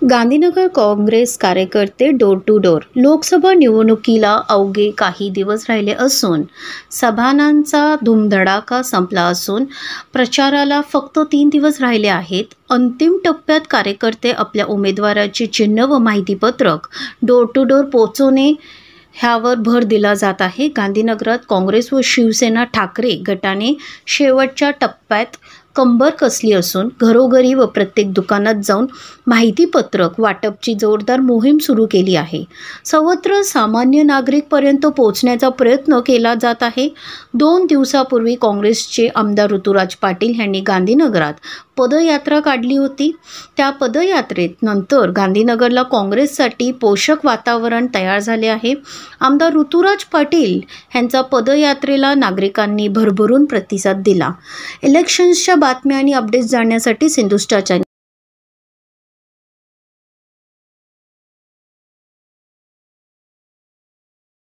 गांधीनगर काँग्रेस कार्यकर्ते door to door. Lok Sabha निवडणुकीला अवघे काही दिवस राहिले असून सभांचा धुमधडाका संपला असून प्रचाराला फक्त 3 दिवस राहिले आहेत। अंतिम टप्प्यात कार्यकर्ते आपल्या उमेदवाराचे चिन्ह व माहितीपत्रक डोर टू डोर पोहोचवणे ह्यावर भर दिला जात आहे। गांधीनगरात काँग्रेस व शिवसेना ठाकरे गटाने शेवटच्या टप्प्यात कंबर कसली असून घरोघरी व प्रत्येक दुकानात जाऊन माहितीपत्रक वाटपची जोरदार मोहीम सुरू केली आहे। सर्वत्र सामान्य नागरिकपर्यंत पोहोचण्याचा प्रयत्न केला जात आहे। 2 दिवसापूर्वी काँग्रेसचे आमदार ऋतुराज पाटील यांनी गांधीनगरात पदयात्रा काढली होती। त्या पदयात्रेत नंतर गांधीनगरला काँग्रेससाठी पोषक वातावरण तयार झाले आहे। आमदार ऋतुराज पाटील यांचा पदयात्रेला नागरिकांनी भरभरून प्रतिसाद दिला। इलेक्शन्सच्या बातम्या आणि अपडेट्स जाणण्यासाठी सिंधुस्टार चॅनल